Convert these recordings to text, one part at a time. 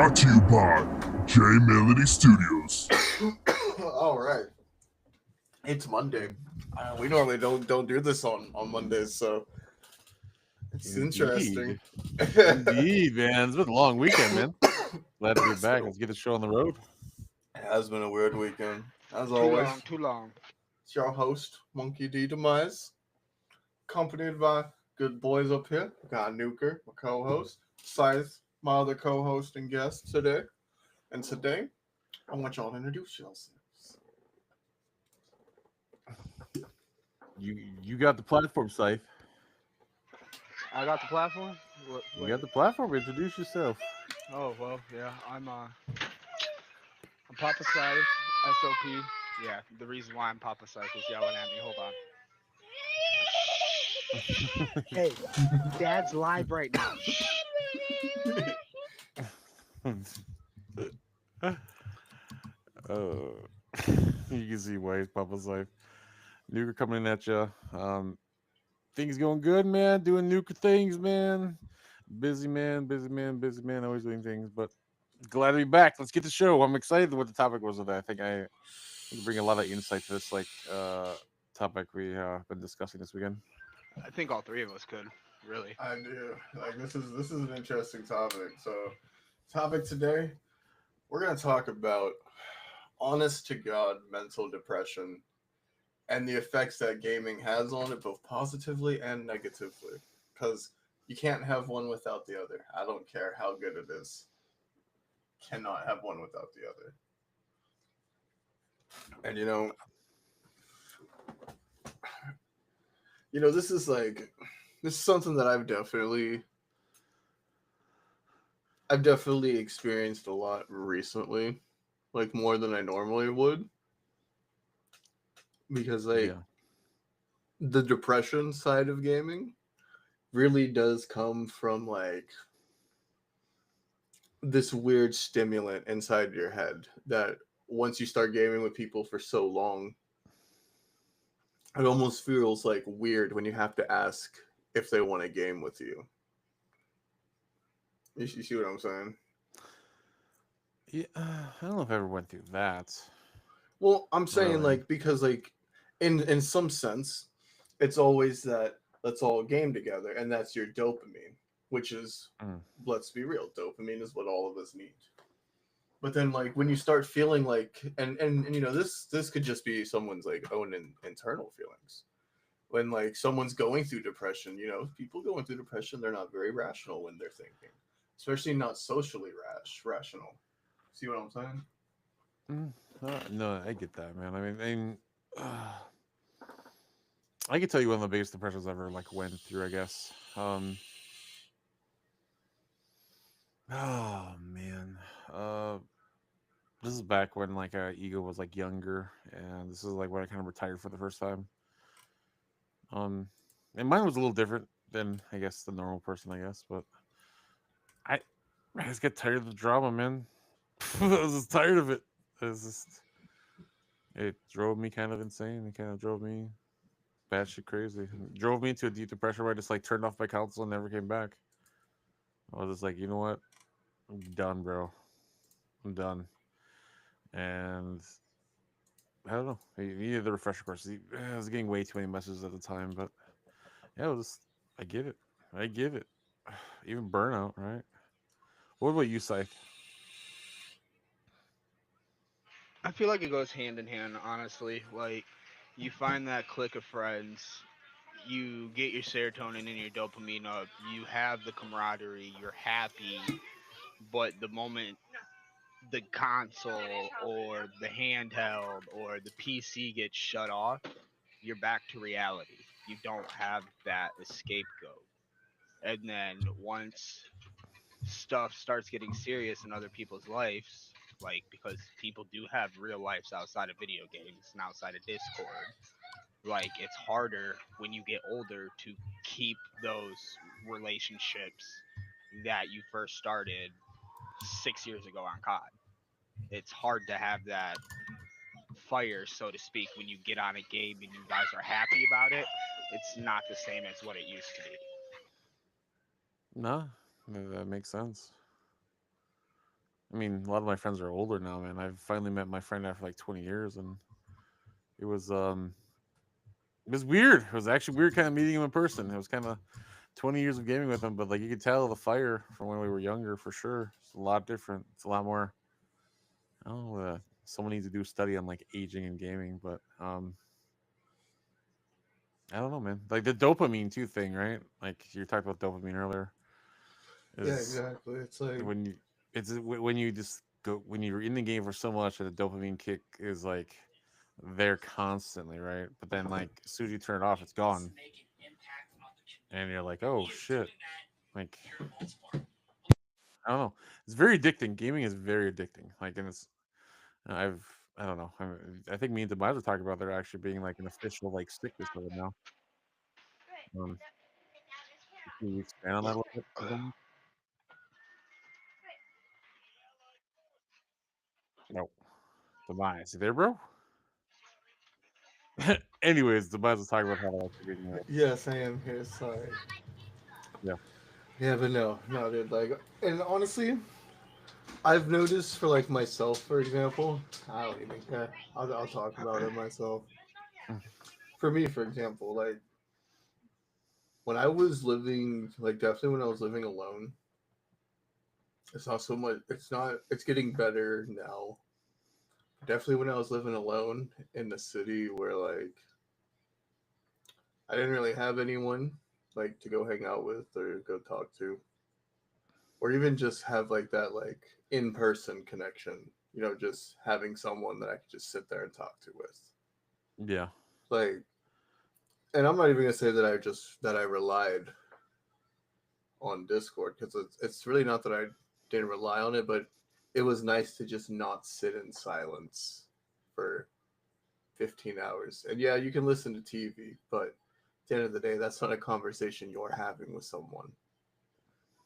Brought to you by J Melody Studios. All right, it's Monday. We normally don't do this on Mondays, so it's interesting. Indeed. Indeed, man. It's been a long weekend, man. Glad to be back. Let's get the show on the road. It has been a weird weekend, as Too always. long, too long. It's your host, Monkey D. Demise, accompanied by good boys up here. Got Nuker, my co-host, Scythe, my other co-host and guest today. And today, I want y'all to introduce yourselves. You got the platform, Scythe. I got the platform. You got the platform. Introduce yourself. Oh well, yeah. I'm Papa Size, SOP. Yeah, the reason why I'm Papa Size is yelling at me. Hold on. Hey, Dad's live right now. Oh, you can see why he's Papa's life. Nuker coming at you. Things going good, man. Doing Nuker things, man. Busy man, busy man, busy man. Always doing things, but glad to be back. Let's get the show. I'm excited what the topic was today. I think I can bring a lot of insight to this topic we been discussing this weekend. I think all three of us could. Really. I do. Like this is an interesting topic. So, topic today, we're gonna talk about honest to God mental depression and the effects that gaming has on it, both positively and negatively. Because you can't have one without the other. I don't care how good it is. Cannot have one without the other. And this is something that I've definitely experienced a lot recently, like more than I normally would. Because the depression side of gaming really does come from like this weird stimulant inside your head that once you start gaming with people for so long, it almost feels like weird when you have to ask if they want to game with you. You see what I'm saying? Yeah, I don't know if I ever went through that. Well, I'm saying Really? like because like in some sense, it's always that let's all game together, and that's your dopamine, which is let's be real, dopamine is what all of us need. But then like when you start feeling like and this could just be someone's like own internal feelings. When like someone's going through depression, people going through depression, they're not very rational when they're thinking, especially not socially rational. See what I'm saying? No, I get that, man. I can tell you one of the biggest depressions I ever went through. I guess. Oh man. This is back when Ego was younger, and this is when I kind of retired for the first time. And mine was a little different than I guess the normal person. I guess, but I just get tired of the drama, man. I was just tired of it. It drove me kind of insane. It kind of drove me batshit crazy. It drove me into a deep depression where I just turned off my console and never came back. I was just like, you know what? I'm done, bro. I'm done. And I don't know. I needed the refresher course. I was getting way too many messages at the time, but yeah, I get it. I get it. Even burnout, right? What about you, Scythe? I feel like it goes hand in hand, honestly. Like, you find that clique of friends, you get your serotonin and your dopamine up, you have the camaraderie, you're happy, but the moment the console or the handheld or the PC gets shut off, you're back to reality. You don't have that scapegoat. And then once stuff starts getting serious in other people's lives, like because people do have real lives outside of video games and outside of Discord, like it's harder when you get older to keep those relationships that you first started 6 years ago on COD. It's hard to have that fire, so to speak, when you get on a game and you guys are happy about it. It's not the same as what it used to be. No, that makes sense. I mean, a lot of my friends are older now, man. I've finally met my friend after like 20 years, and it was um, it was weird. It was actually weird, kind of meeting him in person. It was kind of 20 years of gaming with him, but like you could tell the fire from when we were younger for sure. It's a lot different. It's a lot more. I don't know. Someone needs to do a study on like aging and gaming, but I don't know, man. Like the dopamine too thing, right? Like you talked about dopamine earlier. Yeah, Is exactly. It's like when you when you just go when you're in the game for so much, and the dopamine kick is like there constantly, right? But then like as soon as you turn it off, it's gone, and you're like, oh shit, like I don't know. It's very addicting. Gaming is very addicting. Like, and it's I've I don't know. I think me and Tobias are talking about there actually being like an official like stick disorder now. Um, can you expand on that a little bit? Tobias? No, Tobias, you there, bro? Anyways, Tobias was talking about how to actually being yes, I am here. Sorry. yeah. Yeah, but no, dude. Like, and honestly, I've noticed for like myself, for example, I don't even care. I'll talk about it myself. Mm, For me, for example, like when I was living, like definitely when I was living alone, it's not so much. It's not. It's getting better now. Definitely when I was living alone in the city, where like I didn't really have anyone like to go hang out with or go talk to, or even just have like that like in person connection. You know, just having someone that I could just sit there and talk to with. yeah. Like, and I'm not even gonna say that I relied on Discord because it's really not that I didn't rely on it, but it was nice to just not sit in silence for 15 hours. And yeah, you can listen to TV, but at the end of the day, that's not a conversation you're having with someone.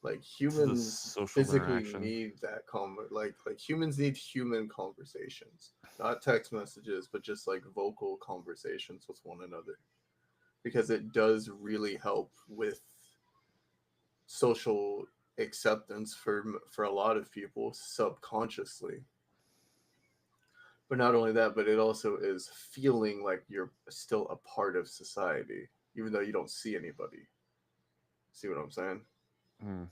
Like This is the humans social physically interaction. need that like humans need human conversations, not text messages, but just like vocal conversations with one another because it does really help with social acceptance for a lot of people subconsciously. But not only that, but it also is feeling like you're still a part of society even though you don't see anybody. See what I'm saying? Mm,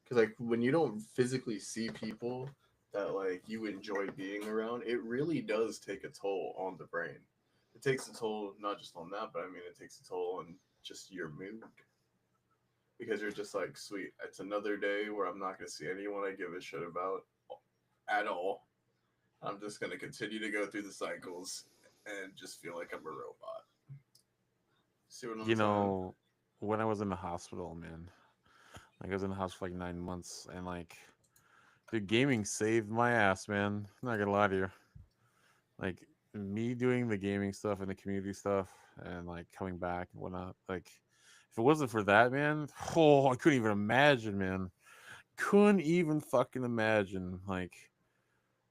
Because like when you don't physically see people that like you enjoy being around, it really does take a toll on the brain. It takes a toll not just on that, but I mean it takes a toll on just your mood because you're just like, sweet, it's another day where I'm not gonna see anyone I give a shit about at all. I'm just gonna continue to go through the cycles and just feel like I'm a robot. See what I'm you saying? know, when I was in the hospital, man, like I was in the hospital for like 9 months, and like, the gaming saved my ass, man. I'm not gonna lie to you. Like me doing the gaming stuff and the community stuff, and like coming back and whatnot. Like, if it wasn't for that, man, oh, I couldn't even imagine, man. Couldn't even fucking imagine, like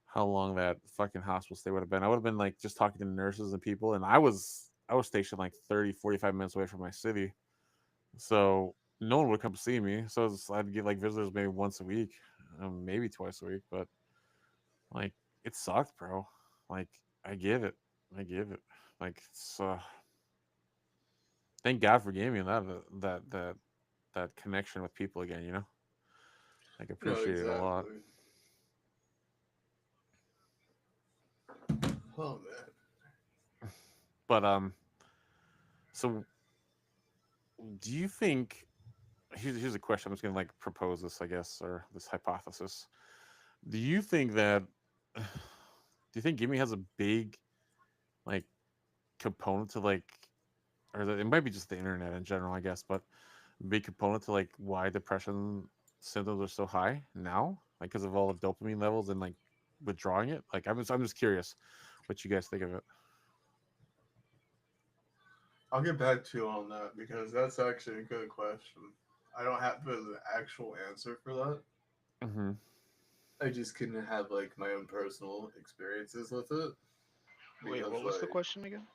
how long that fucking hospital stay would have been. I would have been like just talking to nurses and people, and I was stationed like 30, 45 minutes away from my city. So no one would come see me. So I'd get like visitors maybe once a week, maybe twice a week. But like it sucked, bro. Like I get it. I get it. Like it's thank God for gaming that connection with people again. Like No, appreciate it a lot. exactly. Oh man. But so do you think here's a question. I'm just gonna like propose this, I guess, or this hypothesis. Do you think that do you think gaming has a big like component to like or it might be just the internet in general, I guess, but big component to like why depression symptoms are so high now, like because of all the dopamine levels and like withdrawing it. Like I'm just curious what you guys think of it. I'll get back to you on that because that's actually a good question. I don't have the actual answer for that. Hmm. I just couldn't have like my own personal experiences with it Wait, because what was the like question again?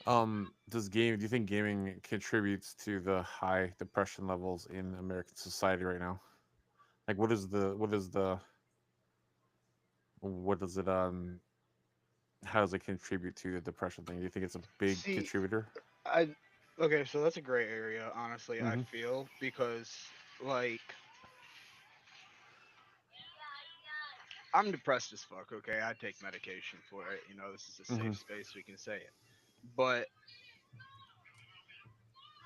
Do you think gaming contributes to the high depression levels in American society right now? Like, what is the what does it how does it contribute to the depression thing? Do you think it's a big See, contributor? I okay, so that's a gray area, honestly, I Mm-hmm. feel, because like I'm depressed as fuck, okay? I take medication for it. This is a Mm-hmm. safe space, we can say it. But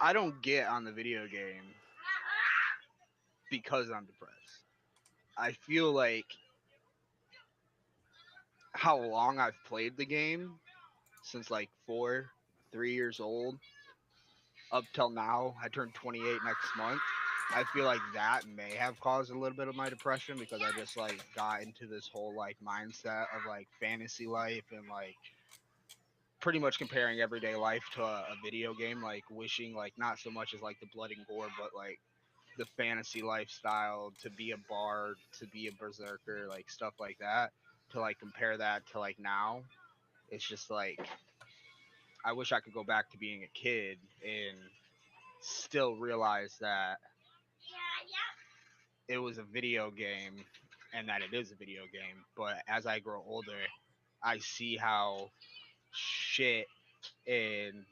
I don't get on the video game because I'm depressed. I feel like how long I've played the game since like 3 years old up till now. I turned 28 next month. I feel like that may have caused a little bit of my depression because I just like got into this whole like mindset of like fantasy life and like pretty much comparing everyday life to a video game, like wishing like not so much as like the blood and gore, but like the fantasy lifestyle, to be a bard, to be a berserker, like stuff like that. To like compare that to like now, it's just like I wish I could go back to being a kid and still realize that it was a video game and that it is a video game. But as I grow older, I see how shit and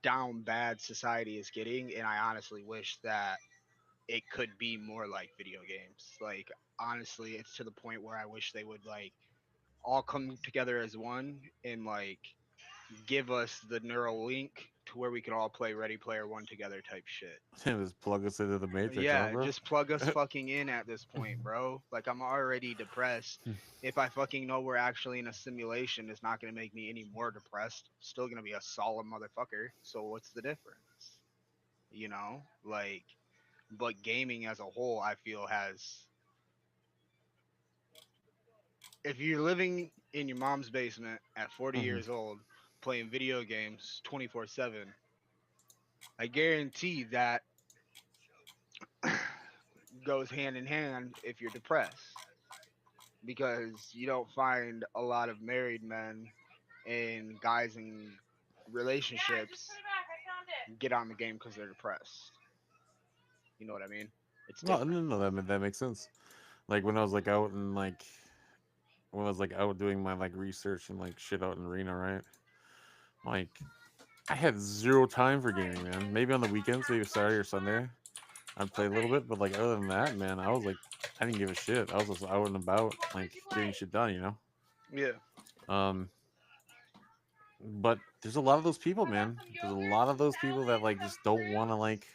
down bad society is getting, and I honestly wish that it could be more like video games. Like honestly, it's to the point where I wish they would like all come together as one and like give us the neural link to where we can all play Ready Player One together type shit. Just plug us into the matrix, huh, Yeah, bro? just plug us fucking in at this point, bro. Like I'm already depressed. If I fucking know we're actually in a simulation, it's not gonna make me any more depressed. Still gonna be a solid motherfucker. So what's the difference? Like, but gaming as a whole, I feel has. If you're living in your mom's basement at 40 Mm-hmm. years old playing video games 24/7, I guarantee that goes hand in hand if you're depressed because you don't find a lot of married men and guys in relationships get on the game because they're depressed. You know what I mean? It's No, different. no, no, that makes sense. Like when I was like out and like when I was like out doing my like research and like shit out in Reno, right? Like I had zero time for gaming, man. Maybe on the weekends, maybe Saturday or Sunday, I'd play a little bit, but like other than that, man, I was like, I didn't give a shit. I was just out and about, like getting shit done, you know. Yeah. Um, but there's a lot of those people, man. There's a lot of those people that like just don't want to like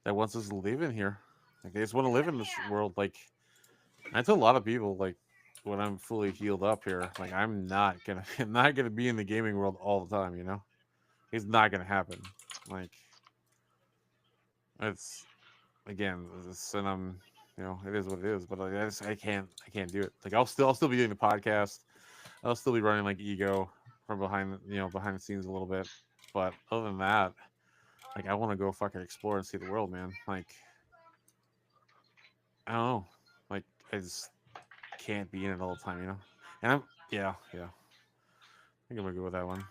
that wants us to live in here. Like they just want to live in this world. Like I tell a lot of people, like when I'm fully healed up here, like I'm not gonna, I'm not gonna be in the gaming world all the time. You know, it's not gonna happen. Like it's again, and I'm, it is what it is. But like, I can't do it. Like I'll still be doing the podcast. I'll still be running like ego from behind, behind the scenes a little bit. But other than that, like I want to go fucking explore and see the world, man. Like I don't know, like I just can't be in it all the time, you know. And I'm, yeah. I think I'm gonna go with that one.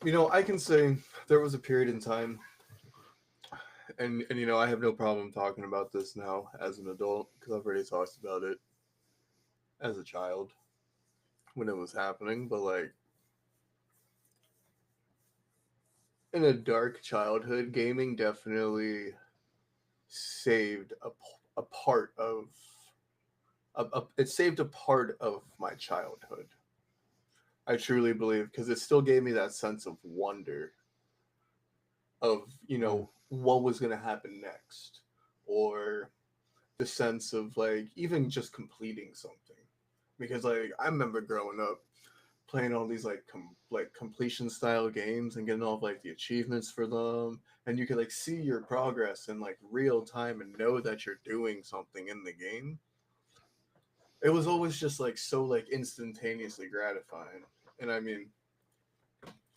You know, I can say there was a period in time, and I have no problem talking about this now as an adult because I've already talked about it as a child when it was happening. But like in a dark childhood, gaming definitely saved a part of it saved a part of my childhood. I truly believe because it still gave me that sense of wonder of Mm. what was going to happen next, or the sense of like even just completing something. Because like I remember growing up playing all these like completion style games and getting all of like the achievements for them, and you could like see your progress in like real time and know that you're doing something in the game. It was always just like so like instantaneously gratifying. And I mean,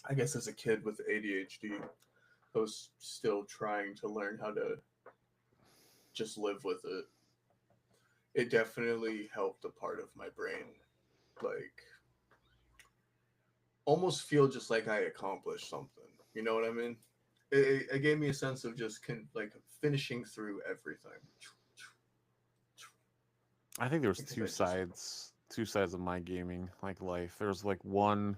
I guess as a kid with ADHD, I was still trying to learn how to just live with it. It definitely helped a part of my brain. Like almost feel just like I accomplished something. You know what I mean? It gave me a sense of just like finishing through everything. I think there was Like two eventually something. sides of my gaming like life. There was like one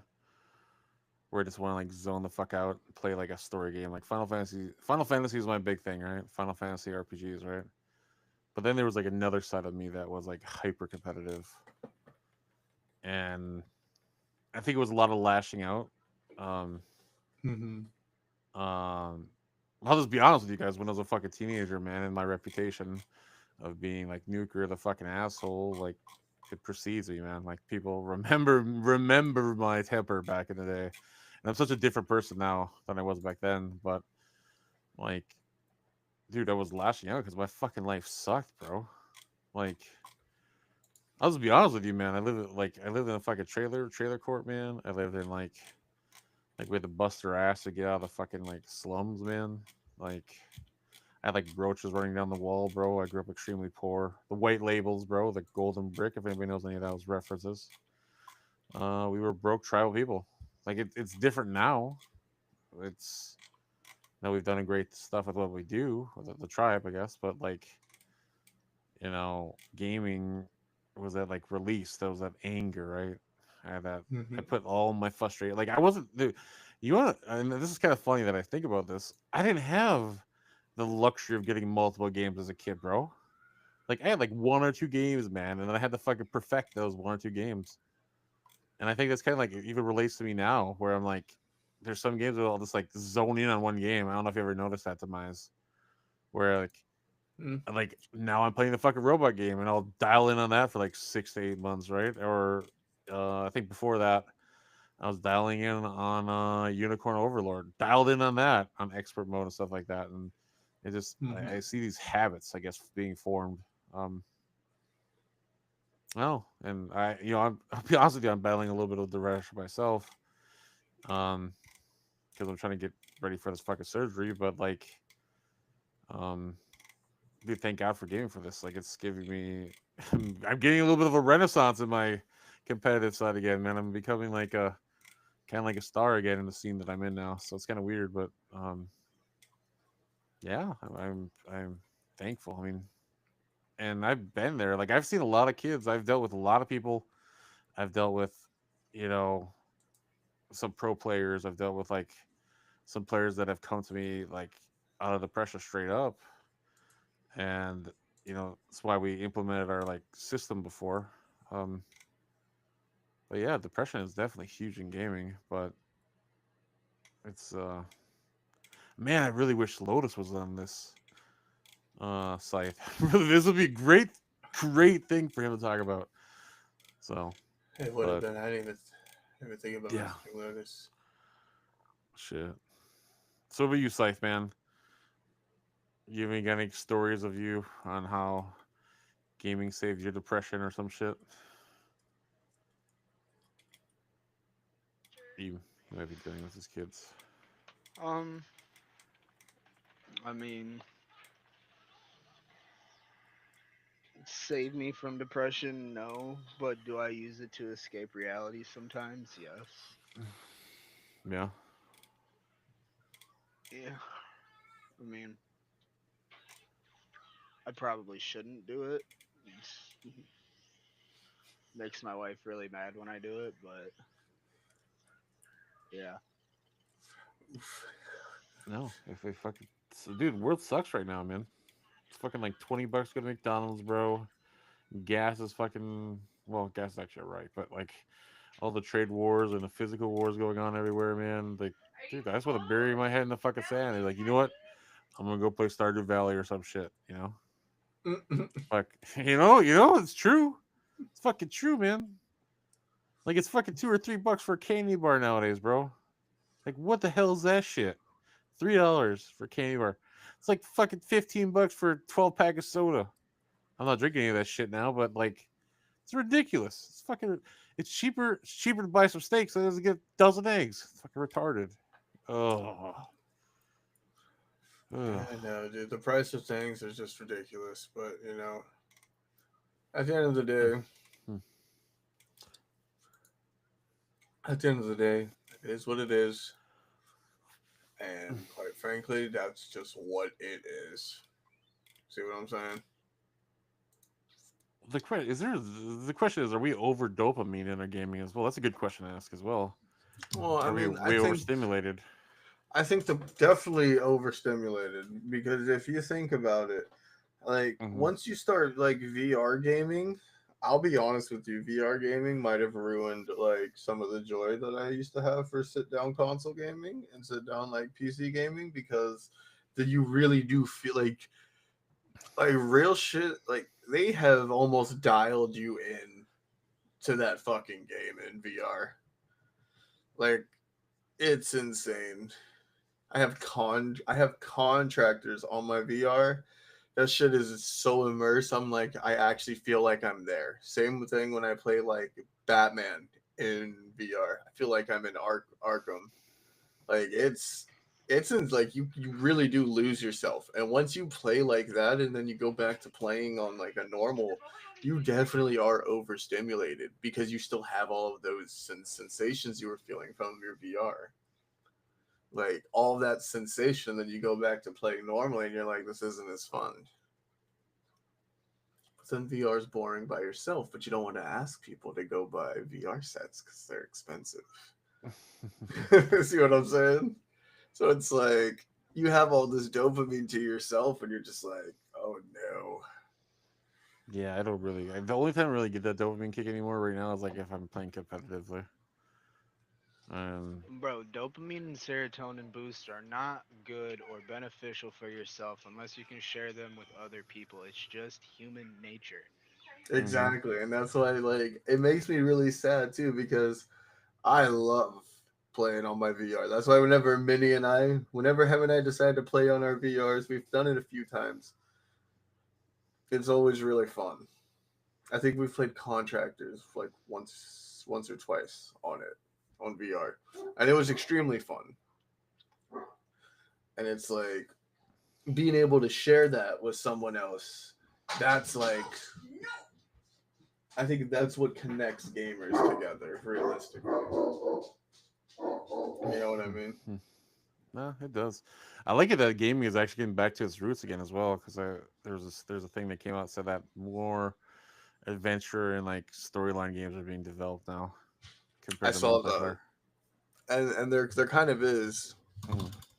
where I just want to like zone the fuck out, play like a story game, like Final Fantasy. Final Fantasy is my big thing, right? Final Fantasy RPGs, right? But then there was like another side of me that was like hyper competitive, and I think it was a lot of lashing out. Um, Mm-hmm. I'll just be honest with you guys. When I was a fucking teenager, man, and my reputation of being like nuclear, the fucking asshole, like it precedes me, man. Like people remember my temper back in the day, and I'm such a different person now than I was back then. But like, dude, I was lashing out because my fucking life sucked, bro. Like, I'll just be honest with you, man. I lived in a fucking trailer court, man. I lived in like we had to bust our ass to get out of the fucking like slums, man. Like I had like roaches running down the wall, bro. I grew up extremely poor. The white labels, bro. The golden brick. If anybody knows any of those references, we were broke tribal people. Like it's different now. It's now we've done a great stuff with what we do with the tribe, I guess. But like gaming was that like release. That was that anger, right? I had that. I Mm-hmm. put all my frustration. Like I wasn't. Dude, you want? And this is kind of funny that I think about this. I didn't have the luxury of getting multiple games as a kid, bro. Like I had like one or two games, man, and then I had to fucking perfect those one or two games. And I think that's kind of like it even relates to me now, where I'm like, there's some games where I'll just like zone in on one game. I don't know if you ever noticed that, Demise, where like now I'm playing the fucking robot game, and I'll dial in on that for like 6 to 8 months, right? Or I think before that, I was dialing in on Unicorn Overlord, dialed in on that on expert mode and stuff like that, and it just Mm-hmm. I see these habits, I guess, being formed. No, and I'll be honest with you, I'm battling a little bit of depression myself, um, because I'm trying to get ready for this fucking surgery. But like, um, dude, thank God for gaming for this. Like, it's giving me, I'm getting a little bit of a renaissance in my competitive side again, man. I'm becoming like a kind of like a star again in the scene that I'm in now. So it's kind of weird, but yeah, I'm thankful. I mean, and I've been there. Like, I've seen a lot of kids. I've dealt with a lot of people. I've dealt with, you know, some pro players. I've dealt with like some players that have come to me like out of the pressure straight up, and that's why we implemented our like system before. Um, but yeah, depression is definitely huge in gaming. But it's man, I really wish Lotus was on this site. Really, this would be a great thing for him to talk about. So, It would have but been. I didn't even think about yeah, messaging Lotus. shit. So, what about you, Scythe, man? You have any stories of you on how gaming saved your depression or some shit? He might be dealing with his kids. Um, I mean, save me from depression, no. But do I use it to escape reality sometimes? Yes. Yeah. Yeah. I mean, I probably shouldn't do it. It makes my wife really mad when I do it, but yeah. No, if they fucking dude, world sucks right now, man. It's fucking like $20 to go to McDonald's, bro. Gas is fucking well, gas is actually right, but like all the trade wars and the physical wars going on everywhere, man. Like, dude, I just want to bury my head in the fucking sand. They're like, you know what? I'm gonna go play Stardew Valley or some shit. Fuck, it's true. It's fucking true, man. Like it's fucking $2 or $3 for a candy bar nowadays, bro. Like what the hell is that shit? $3 for a candy bar. It's like fucking $15 for a 12 pack of soda. I'm not drinking any of that shit now, but like it's ridiculous. It's cheaper. It's cheaper to buy some steaks than it is to get a dozen eggs. It's fucking retarded. Oh. Ugh. I know, dude. The price of things is just ridiculous. But at the end of the day, Hmm. at the end of the day, It is what it is. And quite frankly, that's just what it is. See what I'm saying? The question is, are we over dopamine in our gaming as well? That's a good question to ask as well. Well, I Are we mean, way overstimulated? I think the definitely overstimulated because if you think about it, like once you start like VR gaming, I'll be honest with you, VR gaming might have ruined like some of the joy that I used to have for sit down console gaming and sit down like PC gaming because that you really do feel like real shit like they have almost dialed you in to that fucking game in VR. Like it's insane. I have contractors on my VR. That shit is so immersed. I'm like I actually feel like I'm there. Same thing when I play like Batman in VR. I feel like I'm in Arkham. Like like you really do lose yourself. And once you play like that and then you go back to playing on like a normal, you definitely are overstimulated because you still have all of those sensations you were feeling from your VR, like all that sensation, then you go back to playing normally and you're like, this isn't as fun. But then VR is boring by yourself, but you don't want to ask people to go buy VR sets because they're expensive. See what I'm saying? So it's like you have all this dopamine to yourself and you're just like, oh no. Yeah, I don't really. The only time I really get that dopamine kick anymore right now is like if I'm playing competitively. Bro, dopamine and serotonin boosts are not good or beneficial for yourself unless you can share them with other people. It's just human nature. Exactly. And that's why like it makes me really sad too because I love playing on my VR. That's why whenever Heaven and I decide to play on our VRs, we've done it a few times. It's always really fun. I think we've played Contractors like once or twice on it on VR, and it was extremely fun. And it's like being able to share that with someone else. That's like I think that's what connects gamers together, realistically. You know what I mean? No, it does. I like it that gaming is actually getting back to its roots again as well. Because there's a thing that came out said that more adventure and like storyline games are being developed now I compared to saw multiplayer. that, and there kind of is,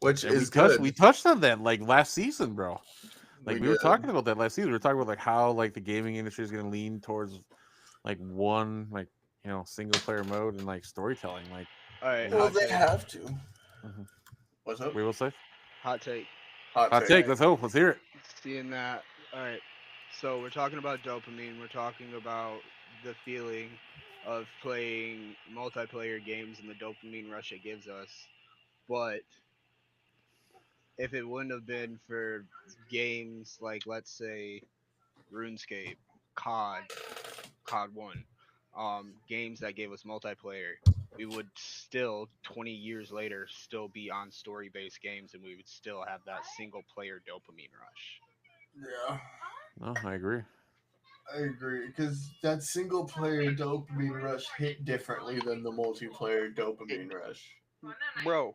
which Yeah, is good. We touched on that like last season, bro. Like we were did. talking about that last season. We were talking about like how like the gaming industry is going to lean towards like one like single player mode and like storytelling. Like, All right, Well, hot they take. have to. What's up? We will say Hot take. hot take. Let's hope. Let's hear it. Seeing that. All right. So we're talking about dopamine. We're talking about the feeling of playing multiplayer games and the dopamine rush it gives us. But if it wouldn't have been for games like, let's say, RuneScape, COD, COD 1, games that gave us multiplayer, we would still, 20 years later, still be on story based games and we would still have that single player dopamine rush. Yeah, No, I agree. I agree because that single player dopamine rush hit differently than the multiplayer dopamine rush. Bro,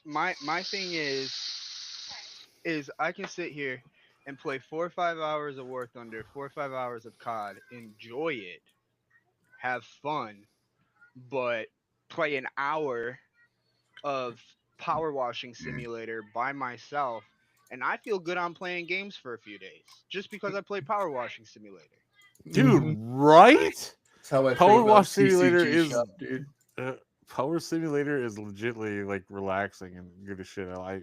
my thing is I can sit here and play 4 or 5 hours of War Thunder, 4 or 5 hours of COD, enjoy it, have fun, but play an hour of Power Washing Simulator by myself, and I feel good on playing games for a few days just because I played Power Washing Simulator. Dude, right? That's how I Power feel Wash about Simulator TCG is Shop, dude. Power Simulator is legitly like relaxing and good as shit. I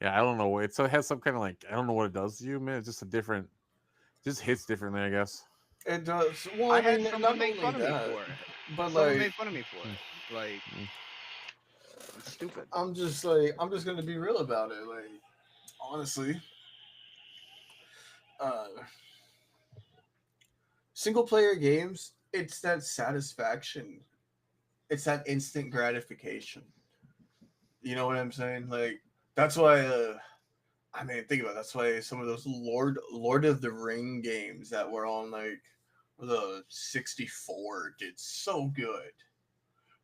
don't know. It has some kind of like I don't know what it does to you, man. It's just just hits differently, I guess. It does. Well, I I had mean, someone not make only fun of me that, for it. but Someone like, made fun of me for it. Like, it's stupid. I'm just gonna be real about it. Like, honestly, uh, single player games, it's that satisfaction. It's that instant gratification. You know what I'm saying? Like, that's why. I mean, think about it. That's why some of those Lord of the Ring games that were on like the 64 did so good.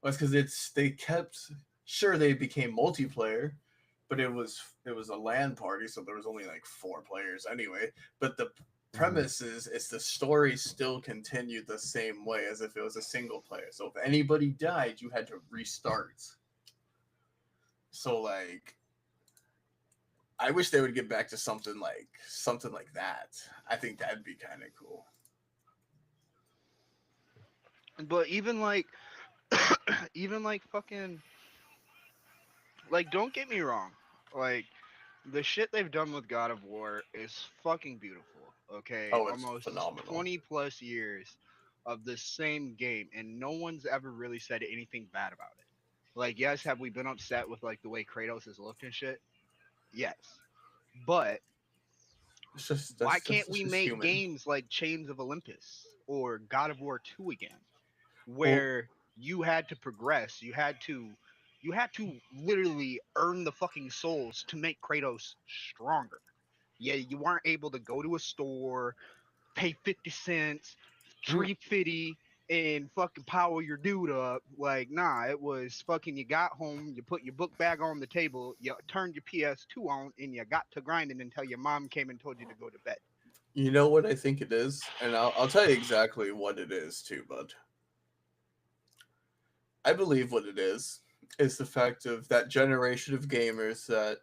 was because they kept sure they became multiplayer, but it was a LAN party, so there was only like 4 players anyway. But the premise is the story still continued the same way as if it was a single player. So if anybody died, you had to restart. So like I wish they would get back to something like that. I think that'd be kind of cool. But even like, even like fucking, like, don't get me wrong, like the shit they've done with God of War is fucking beautiful. Okay, Oh, it's almost phenomenal. 20 plus years of the same game, and no one's ever really said anything bad about it. Like, yes, have we been upset with like the way Kratos has looked and shit? Yes, but It's just why that's can't just we it's make human. games like Chains of Olympus or God of War 2 again, Well, where you had to progress, you had to literally earn the fucking souls to make Kratos stronger. Yeah, you weren't able to go to a store, pay 50 cents, 350 and fucking power your dude up. Like, nah, it was fucking you got home, you put your book bag on the table, you turned your PS2 on, and you got to grinding until your mom came and told you to go to bed. you know what I think it is, and I'll tell you exactly what it is too, bud. I believe what it is the fact of that generation of gamers that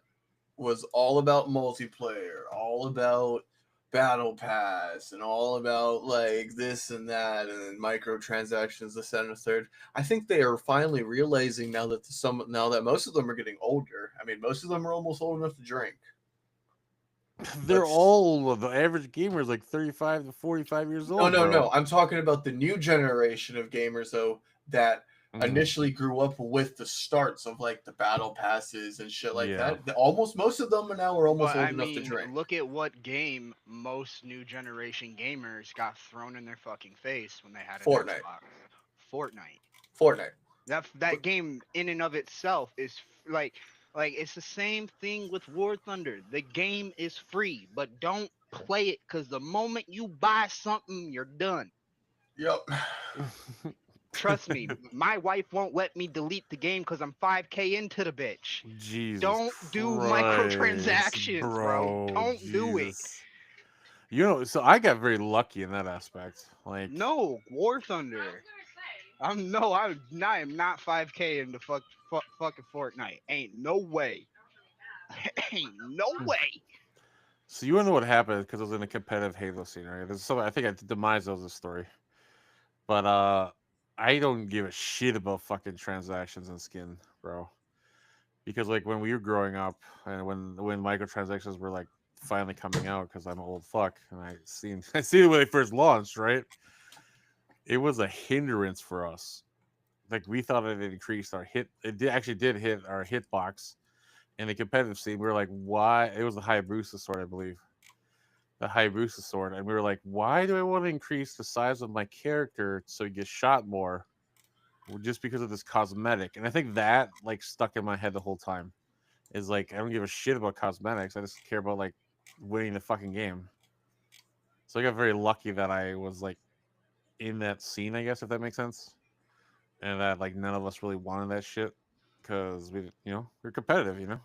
was all about multiplayer, all about battle pass, and all about like this and that, and microtransactions, this and the third. I think they are finally realizing now that most of them are getting older. I mean, most of them are almost old enough to drink. They're But all the average gamer is like 35 to 45 years no, old, no, bro. no. I'm talking about the new generation of gamers though that Mm, initially grew up with the starts of like the battle passes and shit like yeah. that. Almost most of them are now are almost But old I enough to mean, drink. look at what game most new generation gamers got thrown in their fucking face when they had an Fortnite, Xbox. Fortnite. Fortnite. That But game in and of itself is like it's the same thing with War Thunder. The game is free, but don't play it because the moment you buy something, you're done. yep. Trust me, my wife won't let me delete the game because I'm 5K into the bitch. Jesus Don't do Christ, microtransactions, bro. bro. Don't do it. Jesus. You know, so I got very lucky in that aspect. Like, No, War Thunder. I am not 5K into fucking Fortnite. Ain't no way. Ain't no way. so you wanna know what happened because I was in a competitive Halo scene, right? There's some I think I demise of the story. But I don't give a shit about fucking transactions and skin, bro. Because like when we were growing up and when microtransactions were like finally coming out, because I'm an old fuck and I seen it when they first launched, right? It was a hindrance for us. Like we thought it increased our hit. Actually did hit our hitbox in the competitive scene. We were like, why? It was the Hayabusa sword, I believe, the Hayabusa sword, and we were like, why do I want to increase the size of my character so he gets shot more? Well, just because of this cosmetic. And I think that like stuck in my head the whole time. Is like I don't give a shit about cosmetics. I just care about like winning the fucking game. So I got very lucky that I was like in that scene, I guess, if that makes sense. And that like none of us really wanted that shit because we're competitive, you know.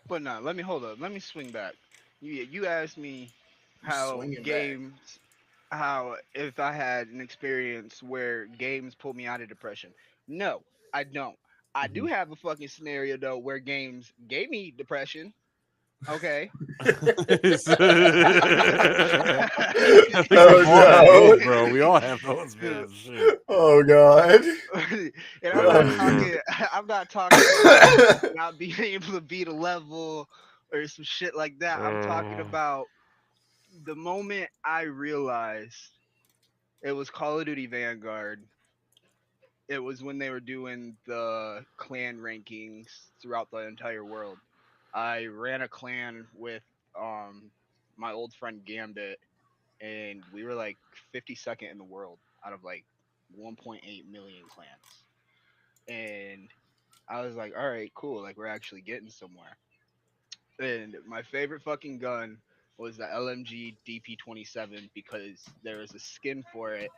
But no, let me hold up. Let me swing back. You asked me how Swinging back. games, how if I had an experience where games pulled me out of depression. No, I don't. I do Mhm. have a fucking scenario though where games gave me depression. Okay. I think Oh we've all had those, no. bro. We all have those, man. Shit. Oh god. And I'm not Uh, talking. I'm not talking about not being able to beat a level or some shit like that. I'm talking uh, about the moment I realized it was Call of Duty Vanguard. It was when they were doing the clan rankings throughout the entire world. I ran a clan with um my old friend Gambit, and we were like 52nd in the world out of like 1.8 million clans. And I was like, all right, cool. Like we're actually getting somewhere. And my favorite fucking gun was the LMG DP-27 because there was a skin for it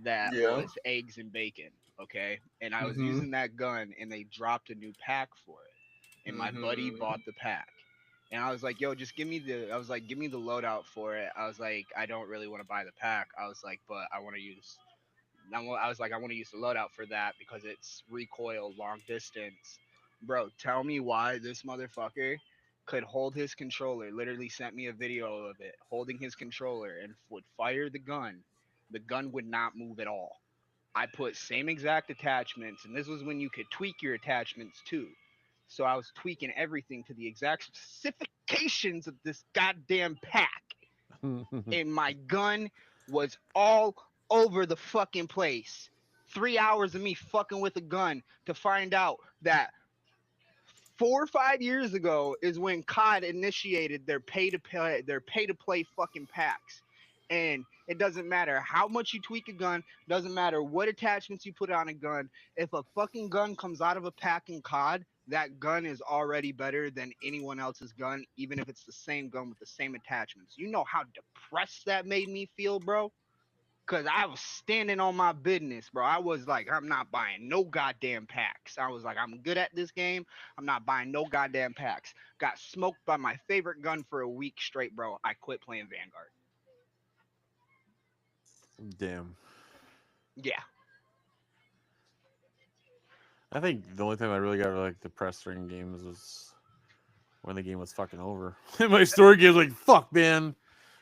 that Yeah. was eggs and bacon. okay? And I was Mhm. using that gun, and they dropped a new pack for it, and my buddy Mhm. bought the pack. And I was like, yo, just give me the. I was like, give me the loadout for it. I was like, I don't really want to buy the pack. I was like, but I want to use. I was like, I want to use the loadout for that because it's recoil, long distance. Bro, tell me why this motherfucker could hold his controller. Literally sent me a video of it holding his controller and would fire the gun. The gun would not move at all. I put same exact attachments, and this was when you could tweak your attachments too. So I was tweaking everything to the exact specifications of this goddamn pack, and my gun was all over the fucking place. 3 hours of me fucking with a gun to find out that 4 or 5 years ago is when COD initiated their pay to play fucking packs. And it doesn't matter how much you tweak a gun, doesn't matter what attachments you put on a gun. If a fucking gun comes out of a pack in COD, that gun is already better than anyone else's gun, even if it's the same gun with the same attachments. You know how depressed that made me feel, bro? Cause I was standing on my business, bro. I was like, I'm not buying no goddamn packs. I was like, I'm good at this game. I'm not buying no goddamn packs. Got smoked by my favorite gun for a week straight, bro. I quit playing Vanguard. Damn. Yeah. I think the only time I really got like depressed during games was when the game was fucking over. My story game's like, fuck, man,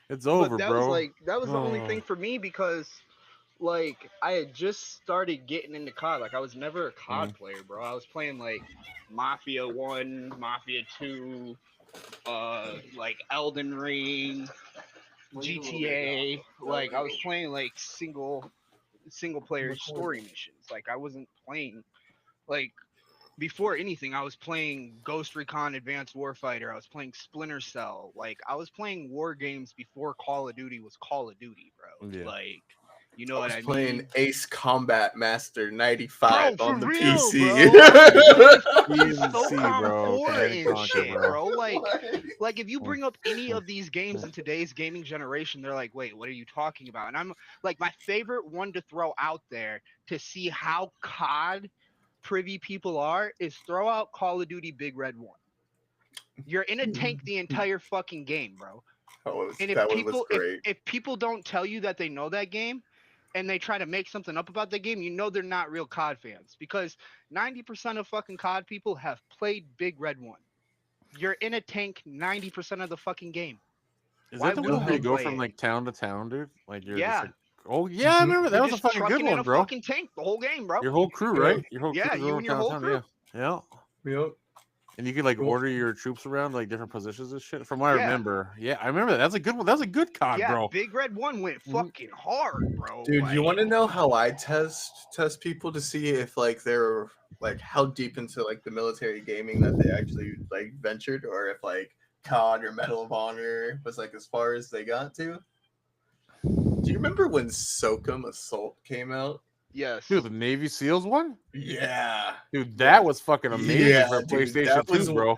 it's over, But that bro. was like that was the only Oh. thing for me because like I had just started getting into COD. Like I was never a COD player, bro. I was playing like Mafia 1, Mafia 2, like Elden Ring, GTA. Like I was playing like single player story missions. Like I wasn't playing like before anything. I was playing Ghost Recon Advanced Warfighter. I was playing Splinter Cell. Like I was playing war games before Call of Duty was Call of Duty, bro. Yeah. Like you know I what was I playing mean? Ace Combat Master 95 Bro, on for the real, PC. bro. I was playing fucking PNC, SOCOM bro. 4 Command and and Conquer, shit, bro. bro. Like if you bring up any of these games in today's gaming generation, they're like, wait, what are you talking about? And I'm like, my favorite one to throw out there to see how COD privy people are is throw out Call of Duty Big Red 1. You're in a tank the entire fucking game, bro. And That one was great. if people don't tell you that they know that game and they try to make something up about the game, you know they're not real COD fans because 90% of fucking COD people have played Big Red 1. You're in a tank 90% of the fucking game. Is Why that the one wouldn't where they you go play from it? like town to town, dude? Like you're just Yeah. like, oh yeah, I remember that You're was a just fucking good trucking in one, a bro. fucking tank the whole game, bro. Your whole crew, Yeah. right? Your whole Yeah, crew you going and your town to whole town, crew. yeah. Yep. And you could like Cool. order your troops around like different positions and shit. From what I Yeah. remember, yeah, I remember that. That's a good one. That's a good COD, Yeah, bro. Big Red 1 went fucking hard, bro. Dude, like, you want to know how I test people to see if like they're like how deep into like the military gaming that they actually like ventured, or if like COD or Medal of Honor was like as far as they got to? Do you remember when SOCOM Assault came out? Yes. Dude, the Navy SEALs one? Yeah. Dude, that was fucking amazing Yeah, for dude, PlayStation that was 2, bro.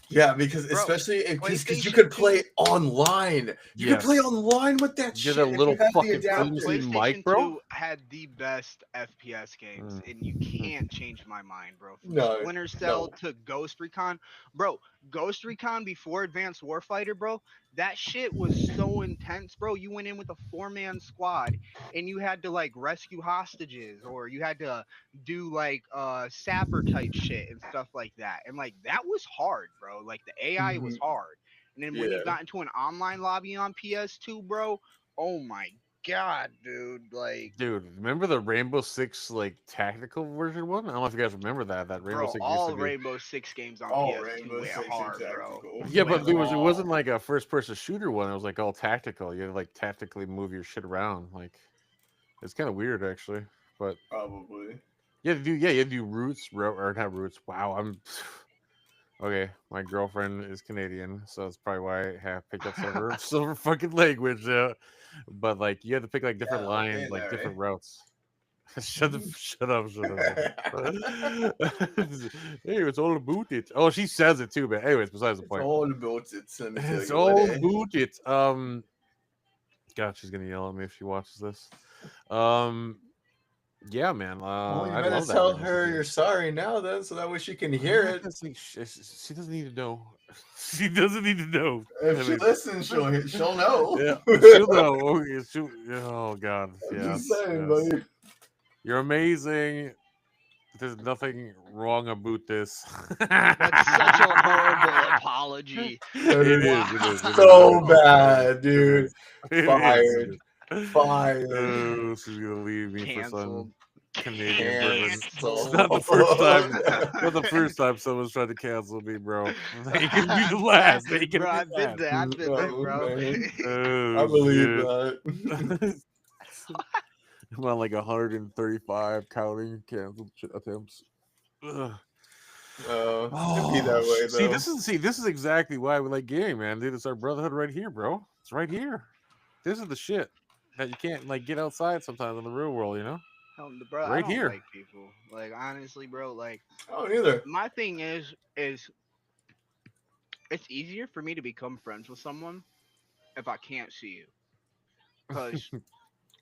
Yeah, because Bro, especially because you PlayStation could 2 play online. You could play Yes. online with that You shit. get a if little you have the fucking adapter. flimsy PlayStation mic, bro. 2 had the best FPS games, and you can't change my mind, bro. From No, Splinter Cell no. to Ghost Recon, bro. Ghost Recon before Advanced Warfighter, bro. That shit was so intense, bro. You went in with a 4-man squad, and you had to like rescue hostages, or you had to do like sapper type shit and stuff like that. And like that was hard, bro. Like the AI was hard. And then when you Yeah. got into an online lobby on PS2, bro, oh my god, dude. Like, Dude, remember the Rainbow Six like tactical version one? I don't know if you guys remember that. That Rainbow bro, Six all used to be. Rainbow Six games on All PS2 Rainbow went Six and hard, bro. tactical. Yeah, Went but it hard. wasn't like a first person shooter one. It was like all tactical. You had to like tactically move your shit around. Like it's kind of weird actually. But Probably. you had to do routes, or not routes. Wow, I'm okay. My girlfriend is Canadian, so that's probably why I have picked up silver fucking language. But like you had to pick like different Yeah, lines, in like there, different eh? routes. Shut up! Hey, it's all about it. Oh, she says it too, but anyways, besides the It's point. all about it. Let me tell It's you all what, eh? about it. God, she's gonna yell at me if she watches this. Yeah, man. Well, you I better love that. tell man. her you're sorry now, then, so that way she can hear Yeah, it. she doesn't need to know. She doesn't need to know. If I she mean, listens, she'll know. yeah, she'll know. Okay, oh God, I'm yes, just saying, yes. buddy. You're amazing. There's nothing wrong about this. That's such a horrible apology. That It is is. so Wow. bad, It dude. is. It Fired. is. Fired. Oh, she's gonna leave me for some Canceled. Canadian privilege. It's Cancel. not the first time. Not the first time someone's tried to cancel me, bro. They can be the last. They can Bro, be I've been last. there. I've been there, Oh, bro. man. I Oh believe shit. that. I'm on like 135 counting canceled attempts. Ugh. It'd be that way, though. This is exactly why we like gaming, man. Dude, it's our brotherhood right here, bro. It's right here. This is the shit that you can't like get outside sometimes in the real world, you know? Bro, I Right don't here. like people. Like honestly, bro. Like Oh, neither. my thing is it's easier for me to become friends with someone if I can't see you, because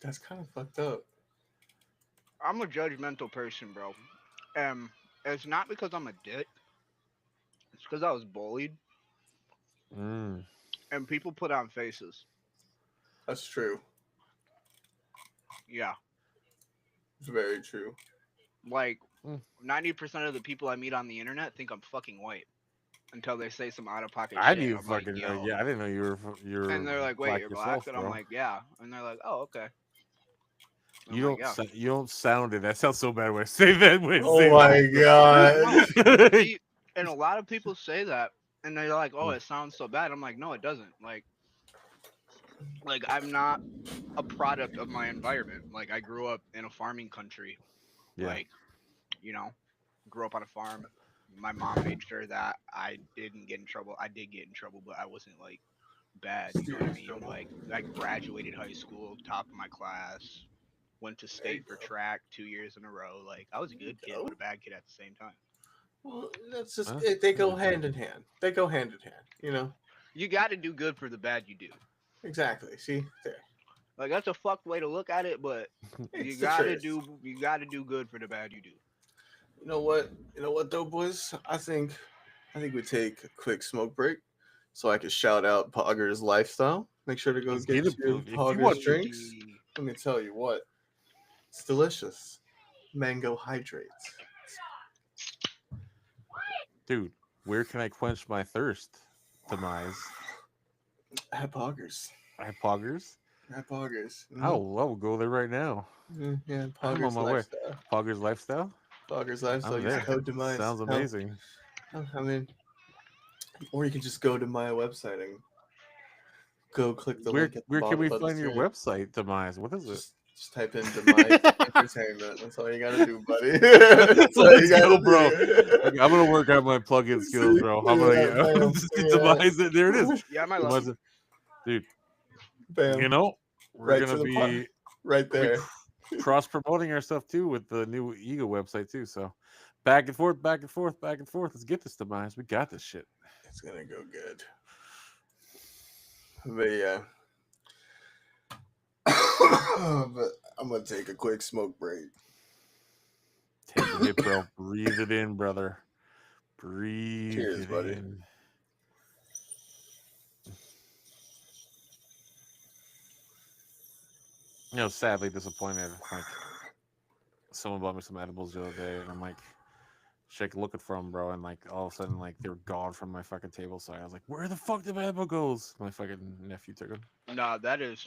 That's kind of fucked up. I'm a judgmental person, bro. And it's not because I'm a dick. It's because I was bullied, Mm. and people put on faces. That's true. Yeah, It's very true. like Mm. 90% of the people I meet on the internet think I'm fucking white until they say some out of pocket I shit. knew I'm like, fucking yo. yeah. I didn't know you're. And they're like, wait, black you're yourself, black? And I'm bro. like, yeah. And they're like, oh, okay. And You I'm don't. like, yeah. You don't sound it. That sounds so bad. When I say that. When I Oh say my that. god. See, and a lot of people say that, and they're like, "Oh, Mm. it sounds so bad." I'm like, "No, it doesn't." Like I'm not a product of my environment. Like I grew up in a farming country. Yeah. Like, you know, grew up on a farm. My mom made sure that I didn't get in trouble. I did get in trouble, but I wasn't like bad. You know what I mean? Like I graduated high school, top of my class. Went to state for track 2 years in a row. Like I was a good kid, but a bad kid at the same time. Well, that's just Huh? they go hand in hand. They go hand in hand. You know. You got to do good for the bad you do. Exactly. See there. Like that's a fucked way to look at it, but It's you the gotta truth. do good for the bad you do. You know what? You know what, though, boys? I think we take a quick smoke break so I can shout out Pogger's Lifestyle. Make sure to go Let's get get it, your if you Pogger's want- drinks. Let me tell you what. It's delicious. Mango hydrates. Dude, where can I quench my thirst? Demise. At Poggers. I have poggers. At Poggers. I'll go there right now. Yeah, I'm on Poggers my way. Lifestyle. Poggers lifestyle. Poggers Lifestyle. I'm Use there. code Demise. Sounds Hell, amazing. I mean, or you can just go to my website and go click the Where link at the where can bottom we of the find your screen. website, Demise? What is it? Just type in Demise Entertainment. That's all you gotta do, buddy. That's all you Let's go, gotta bro. do. Okay, I'm gonna work out my plug-in skills, bro. I'm gonna Yeah, bam, Demise it. There it is. Yeah, my Demise love. it. Dude, Bam. you know, we're Right to gonna the be point. Right there. cross promoting our stuff too with the new Ego website too. So back and forth, back and forth, back and forth. Let's get this, Demise. We got this shit. It's gonna go good. But yeah. But I'm gonna take a quick smoke break. Take a hit, bro. Breathe it in, brother. Breathe Cheers, it buddy. in. You know, sadly disappointed. Like, someone bought me some edibles the other day, and I'm like, check looking for them, bro, and like all of a sudden, like they were gone from my fucking table. So I was like, where the fuck did my edible goes? My fucking nephew took them. Nah, that is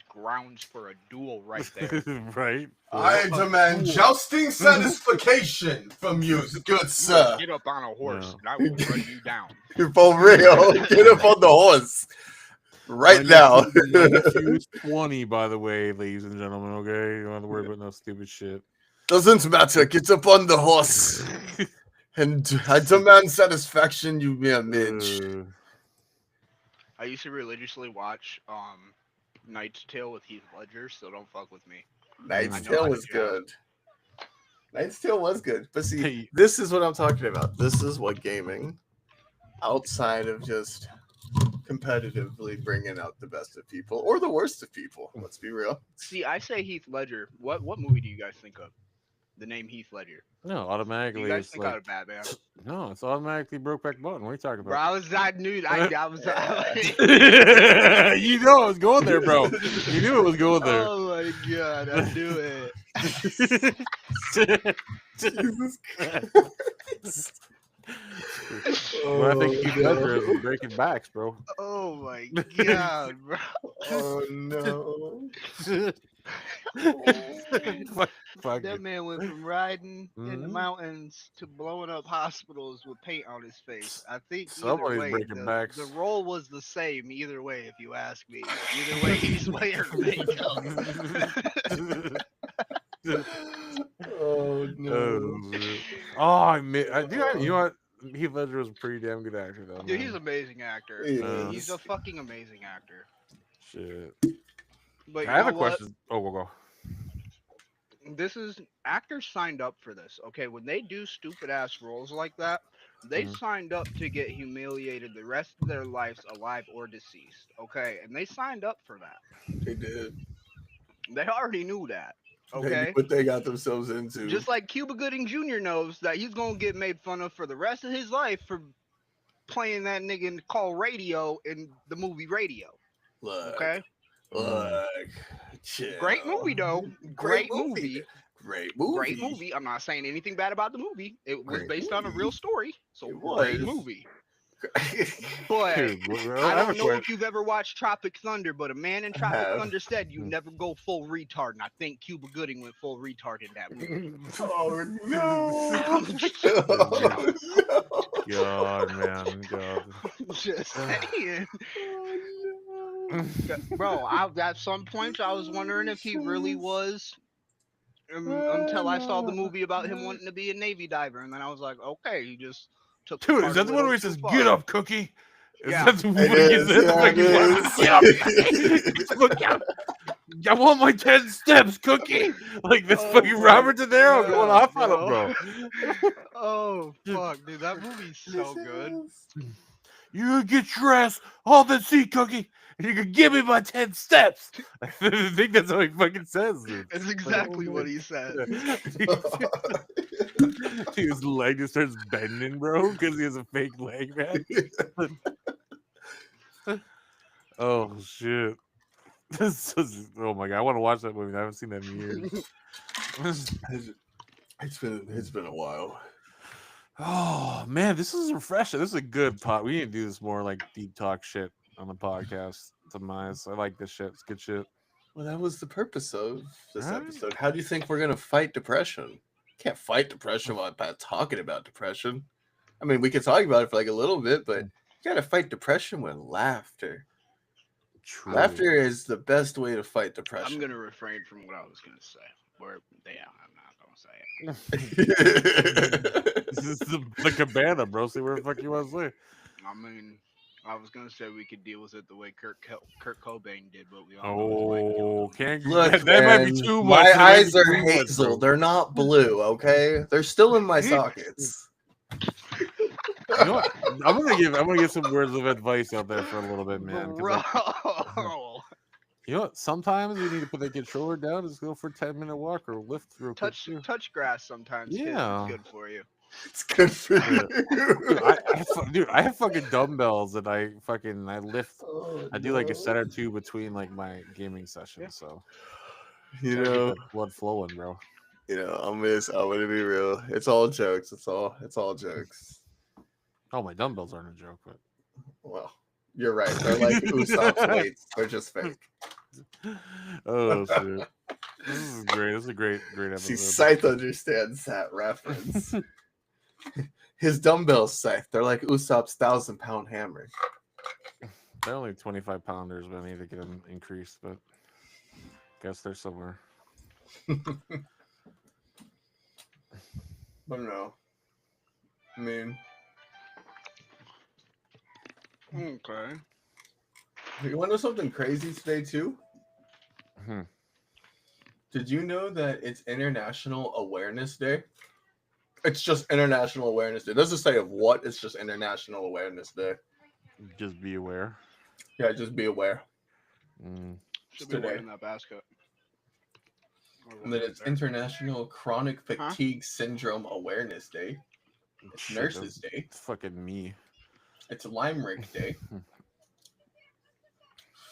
grounds for a duel right there. Right? I demand jousting satisfaction from you, good sir. Get up on a horse, No. and I will run you down. For real. Get up on the horse. Right My now. nephew is 20, by the way, ladies and gentlemen. Okay, you don't have to worry about no stupid shit. Doesn't matter. Get up on the horse. And I demand satisfaction, you mere midge. I used to religiously watch Knight's Tale with Heath Ledger, so don't fuck with me. Knight's I know Tale I was did. good. Knight's Tale was good. But see, Hey. this is what I'm talking about. This is what gaming, outside of just competitively bringing out the best of people or the worst of people. Let's be real. See, I say Heath Ledger. What movie do you guys think of? The name Heath Ledger. No, You automatically guys it's think like out of Batman? no, it's automatically Brokeback Mountain. What are you talking Bro, about? I knew I was. You know it was going there, bro. You knew it was going there. Oh my god, I knew it. Jesus Christ. What I think Heath Ledger no. is breaking backs, bro. Oh my god, bro. Oh no. Fuck That it. man went from riding in the Mhm. mountains to blowing up hospitals with paint on his face. I think either Somebody's way, breaking backs. the role was the same either way, if you ask me. Either way, he's Ledger makeup. Oh no. Oh, dude, you know what? Heath Ledger was a pretty damn good actor, though. Dude, Man. he's an amazing actor. He He's is. a fucking amazing actor. Shit. But you I have know a what? question. Oh, we'll go. This is actors signed up for this. Okay, when they do stupid ass roles like that, they Mhm. signed up to get humiliated the rest of their lives, alive or deceased. Okay, and they signed up for that. They did. They already knew that. They knew Okay, what they got themselves into. just like Cuba Gooding Jr. knows that he's gonna get made fun of for the rest of his life for playing that nigga in Call Radio in the movie Radio. Look, Okay, look. Chill. great movie though. Great movie. Great movie. Great movie. I'm not saying anything bad about the movie. It was Great based on a movie. real story, so It great was. movie. But Dude, I have a don't know question. if you've ever watched Tropic Thunder, but a man in Tropic have. Thunder said you Hmm. never go full retard, and I think Cuba Gooding went full retard in that movie. Oh no. Oh, no. God, man, God. Just saying, Oh, no. bro. At some points, I was wondering if he really was. Until I saw the movie about him wanting to be a Navy diver, and then I was like, okay, he just took. the Dude, part is a that the one little where he too says, far. "Get up, Cookie"? Yeah. Is that the It one he is, says, yeah, like, it is. "Get up, Cookie"? Get up. I want my 10 steps, Cookie. Like this Oh fucking my Robert De Niro God, going off on bro. him, bro. Oh fuck, dude, that movie's so good. You gonna get your ass on the seat, Cookie, and you can give me my 10 steps. I think that's how he fucking says it. It's exactly what he said. His leg just starts bending, bro, because he has a fake leg, man. Oh shit! Oh my god, I want to watch that movie. I haven't seen that in years. It's been a while. Oh man, this is refreshing. This is a good pod. We need to do this more like deep talk shit on the podcast. I like this shit. It's good shit. Well, that was the purpose of this Alright. episode. How do you think we're gonna fight depression? Can't fight depression while talking about depression. I mean, we can talk about it for like a little bit, but you gotta fight depression with laughter. True. Laughter is the best way to fight depression. I'm gonna refrain from what I was gonna say. Or yeah, I'm not gonna say it. This is the cabana, bro. See where the fuck you want to say? I mean, I was gonna say we could deal with it the way Kurt Cobain did, but we all know his leg killed Oh, him. can't Look, that might be man, too much. my That might be eyes are too much, hazel. bro. They're not blue, okay? They're still in my sockets. You know what? I'm gonna give some words of advice out there for a little bit, man. 'cause, Bro, like, you know what? Sometimes you need to put the controller down. Just go for a 10-minute walk or lift real quick. too. touch grass sometimes. Too. Yeah. It's good for you. It's good for Yeah. you. Dude, I have fucking dumbbells that I lift. Oh, I do like a no. set or two between like my gaming sessions. So You gotta get know, that blood flowing, bro. I'm gonna be real. It's all jokes. It's all jokes. Oh, my dumbbells aren't a joke, but Well, you're right. They're like Usopp's weights. They're just fake. oh shit, this is great. This is a great episode. See, Scythe understands that reference. His dumbbells, Scythe. They're like Usopp's 1,000-pound hammer. They're only 25 pounders, but I need to get them increased. But guess they're somewhere. But no. I mean, Okay. you want to know something crazy today too? Hmm. Did you know that it's International Awareness Day? It's just International Awareness Day. It doesn't say of what. It's just International Awareness Day. Just be aware. Yeah, just be aware. Should be one Today. in that basket. Or And one then right it's there. International Chronic Fatigue Syndrome Awareness Day. It's Shit, Nurses that's Day. fucking me. It's Limerick Day.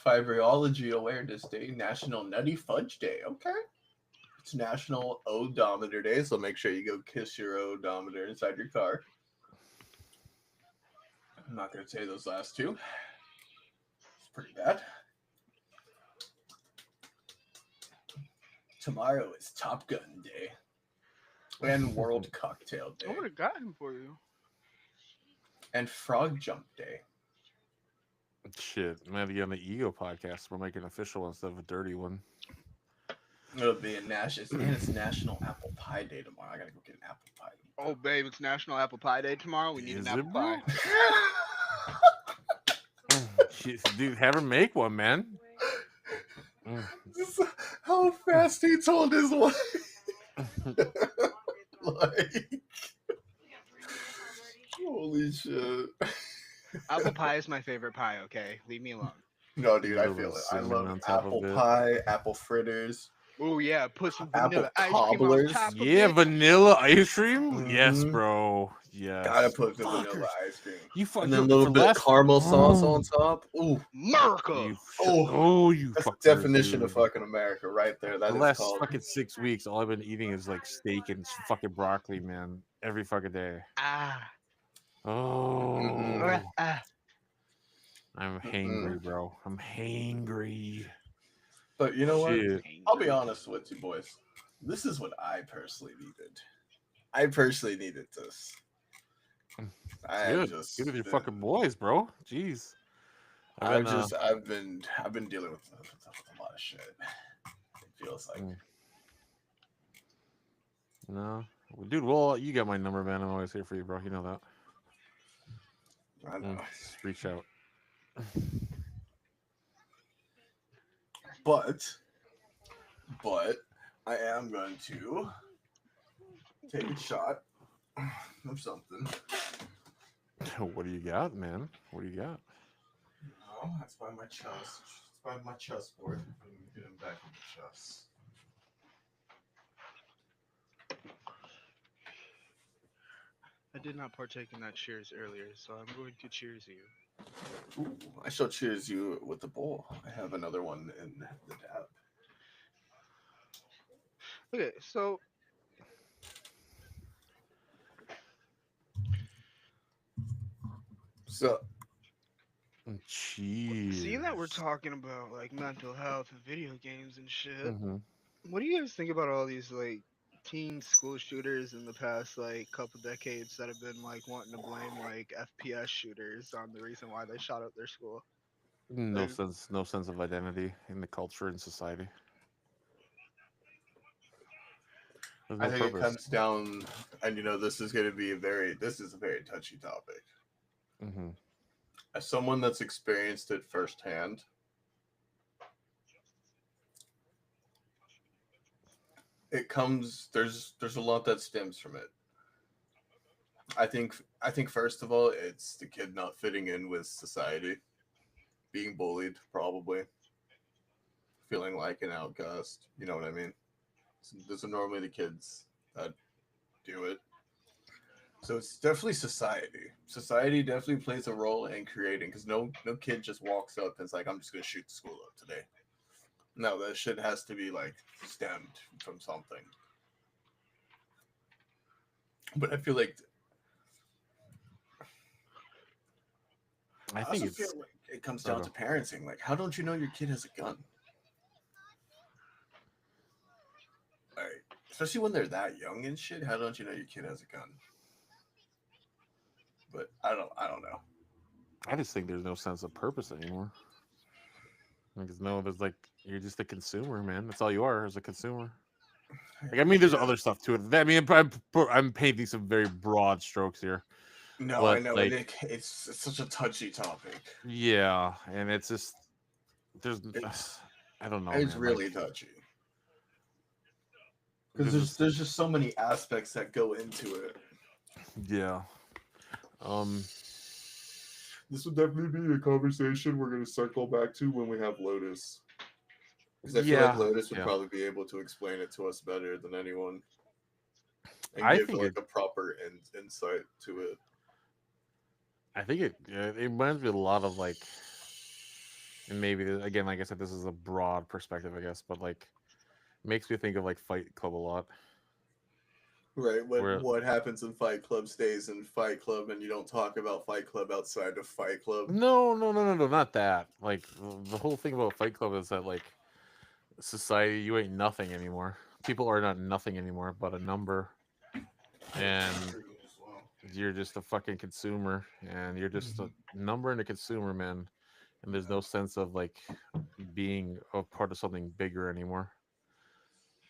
Fibrology Awareness Day. National Nutty Fudge Day. Okay. It's National Odometer Day, so make sure you go kiss your odometer inside your car. I'm not going to say those last two. It's pretty bad. Tomorrow is Top Gun Day. And World Cocktail Day. I would have gotten for you. And Frog Jump Day. Shit, I'm gonna get on the Ego podcast. We'll make an official instead of a dirty one. It'll be it's National Apple Pie Day tomorrow. I gotta go get an apple pie. Oh, babe, it's National Apple Pie Day tomorrow. We need Is an apple it, bro? pie. Shit, dude, have her make one, man. Just how fast he told his wife. Like, holy shit. Apple pie is my favorite pie. Okay, leave me alone. No, dude, I Little feel bit it. of I cinnamon on love top of apple it. pie, apple fritters. Oh yeah, put some Apple vanilla ice cream cobblers. on top of Yeah, it. vanilla ice cream. Yes, Mhm. bro. Yes. Gotta put the Fuckers. vanilla ice cream. You fucking And then a little bit of caramel sauce on top. Ooh, America. You, Oh, you that's the fuckers, definition of dude. fucking America right there. That The is last called. fucking 6 weeks, all I've been eating is like steak and fucking broccoli, man. Every fucking day. Ah. Oh, Ah. I'm hangry, bro. I'm hangry. But you know what? Shit. I'll be honest with you, boys. This is what I personally needed. I personally needed this. Good. Good with your fucking boys, bro. Jeez. I've been dealing with a lot of shit. It feels like. No, well, dude. Well, you got my number, man. I'm always here for you, bro. You know that. I know. Just reach out. But I am going to take a shot of something. What do you got, man? What do you got? Oh, that's by my chest. It's by my chessboard. I'm getting back in the chest. I did not partake in that cheers earlier, so I'm going to cheers you. Ooh, I shall cheers you with the bowl. I have another one in the dab. Okay, so Cheese. seeing that we're talking about like mental health and video games and shit, Mm-hmm. what do you guys think about all these like teen school shooters in the past like couple decades that have been like wanting to blame like FPS shooters on the reason why they shot up their school? No Like- sense of identity in the culture and society. There's no I think it purpose. comes down, and this is going to be a very touchy topic. Mm-hmm. As someone that's experienced it firsthand, there's a lot that stems from it. I think first of all, it's the kid not fitting in with society, being bullied, probably feeling like an outcast. You know what I mean? So those are normally the kids that do it. So it's definitely society. Society definitely plays a role in creating, because no kid just walks up and is like, I'm just gonna shoot the school up today. No, that shit has to be like stemmed from something. But I feel like I I think also it's feel like it comes down to parenting. Like, how don't you know your kid has a gun? Like, especially when they're that young and shit. How don't you know your kid has a gun? But I don't know. I just think there's no sense of purpose anymore. There's like you're just a consumer, man. That's all you are, as a consumer. Like, I mean, there's other stuff to it. I mean, I'm painting some very broad strokes here. No, But, I know. like, And it's such a touchy topic. Yeah, and it's just I don't know. It's man, really like, touchy. Because there's just so many aspects that go into it. yeah. this would definitely be a conversation we're going to circle back to when we have Lotus. Because I feel like Yeah, Lotus would yeah. probably be able to explain it to us better than anyone, and I give think like it. a proper insight to it. I think it reminds me a lot of like, and maybe again, like I said, this is a broad perspective, I guess, but like makes me think of like Fight Club a lot. Right. Where What happens in Fight Club stays in Fight Club, and you don't talk about Fight Club outside of Fight Club. no, not that. Like the whole thing about Fight Club is that like society, you ain't nothing anymore. People are not nothing anymore, but a number, and you're just a fucking consumer, and you're just a number and a consumer, man. And there's no sense of like being a part of something bigger anymore.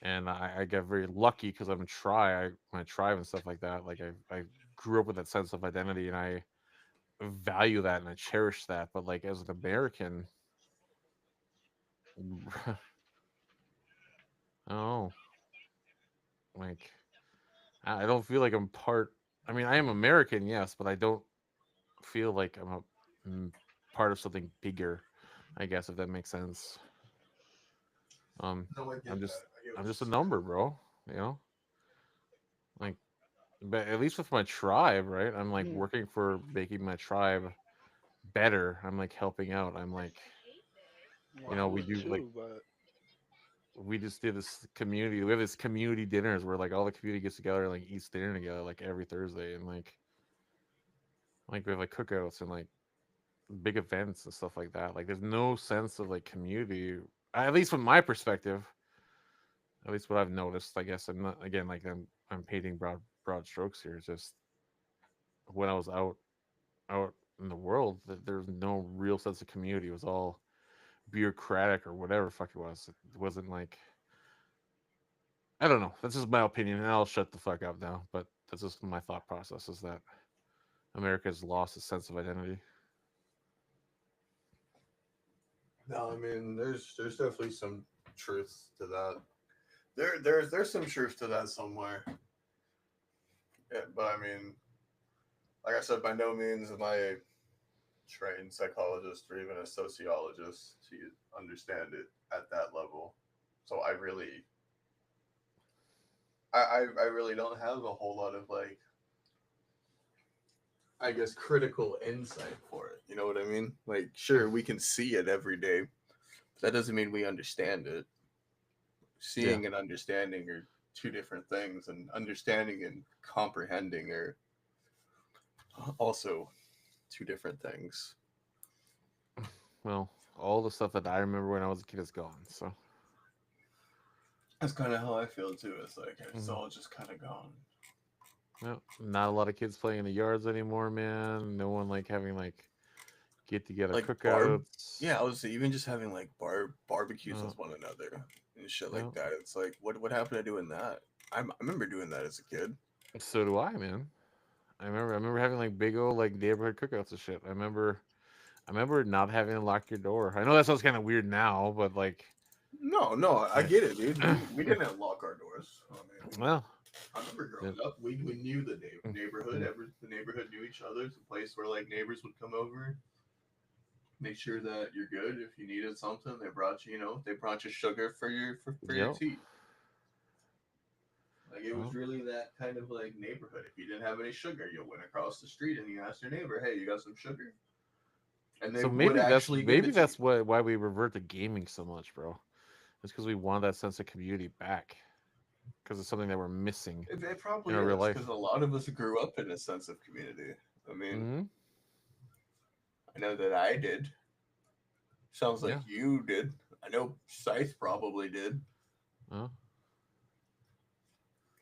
And I get very lucky because I'm my tribe and stuff like that. Like I grew up with that sense of identity, and I value that and I cherish that. But like as an American, I don't know, like I don't feel like I'm part. I mean, I am American, yes, but I don't feel like I'm part of something bigger. I guess if that makes sense. Um, No, I I'm get that. just I get I'm what just a you're saying. number, bro. You know, like, but at least with my tribe, right? I'm like working for making my tribe better. I'm like helping out. I'm like, Well, you I know, we would do like too, but we just did this community. We have this community dinners where like all the community gets together and like eats dinner together like every Thursday, and like we have like cookouts and like big events and stuff like that. Like there's no sense of like community, at least from my perspective. At least what I've noticed. I guess I'm not again like I'm painting broad strokes here. It's just when I was out in the world, that there's no real sense of community. It was all bureaucratic or whatever the fuck it was. It wasn't like I don't know. That's just my opinion, and I'll shut the fuck up now. But that's just my thought process: is that America's lost its sense of identity. No, I mean, there's definitely some truth to that. There's some truth to that somewhere. Yeah, but I mean, like I said, by no means am I a trained psychologist or even a sociologist to understand it at that level. So I really don't have a whole lot of like, I guess, critical insight for it. You know what I mean? Like, sure, we can see it every day, but that doesn't mean we understand it. Yeah. Seeing and understanding are two different things, and understanding and comprehending are also two different things. Well, all the stuff that I remember when I was a kid is gone. So That's kind of how I feel too. It's like it's Mhm. all just kind of gone. yeah, not a lot of kids playing in the yards anymore, man. No one like having like get together Like cookouts. yeah, I was even just having like barbecues Uh, with one another and shit yeah. like that. It's like what happened to doing that? I remember doing that as a kid. So do I, man. I remember having like big old like neighborhood cookouts and shit. I remember not having to lock your door. I know that sounds kind of weird now, but like, No, I yeah. get it, dude. We didn't lock our doors. I mean, Well, I remember yeah. growing up, we knew the neighborhood. The neighborhood knew each other. It's a place where like neighbors would come over, make sure that you're good. If you needed something, they brought you. You know, they brought you sugar for your Yep. tea. Like it was Well, really that kind of like neighborhood. If you didn't have any sugar, you went across the street and you asked your neighbor, "Hey, you got some sugar?" And they so would maybe that's actually give maybe it to you. that's why we revert to gaming so much, bro. It's because we want that sense of community back. Because it's something that we're missing It in probably our real is because life. a lot of us grew up in a sense of community. I mean, Hmm. I know that I did. Sounds like Yeah. you did. I know Scythe probably did. Well,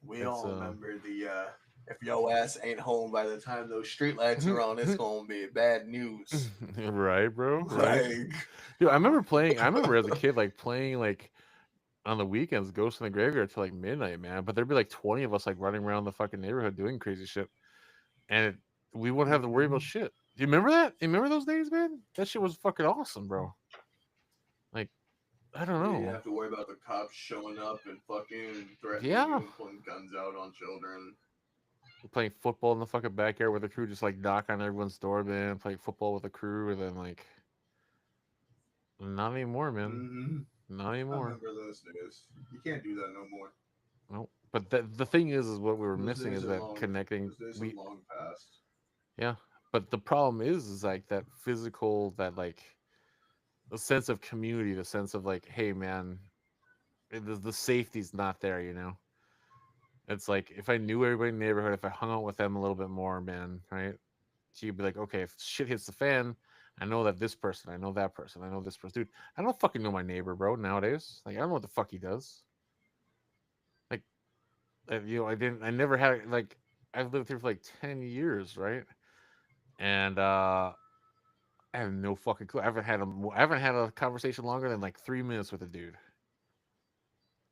We it's all remember the if yo ass ain't home by the time those streetlights are on, it's gonna be bad news. right, bro. Right, Like, dude. I remember playing. I remember as a kid, like playing like on the weekends, Ghost in the Graveyard till like midnight, man. But there'd be like 20 of us like running around the fucking neighborhood doing crazy shit, and we wouldn't have to worry about shit. Do you remember that? You remember those days, man? That shit was fucking awesome, bro. Like, I don't you didn't know. have to worry about the cops showing up and fucking threatening you Yeah, and pulling guns out on children. playing football in the fucking backyard with the crew, just like knock on everyone's door, man. Playing football with the crew, and then like, not anymore, man. Mm-hmm. Not I anymore. remember those days. You can't do that no more. No, but the thing is what we were Those missing days is are that long. connecting. Those days We are long past. Yeah, but the problem is like that physical, that like the sense of community, the sense of like, hey man, the safety's not there, you know. It's like if I knew everybody in the neighborhood, if I hung out with them a little bit more, man, right? So you'd be like, okay, if shit hits the fan, I know that this person, I know that person, I know this person. Dude, I don't fucking know my neighbor, bro, nowadays. Like, I don't know what the fuck he does. Like, I never had, like, I've lived here for like 10 years, right? And I have no fucking clue. I haven't had a conversation longer than like 3 minutes with a dude.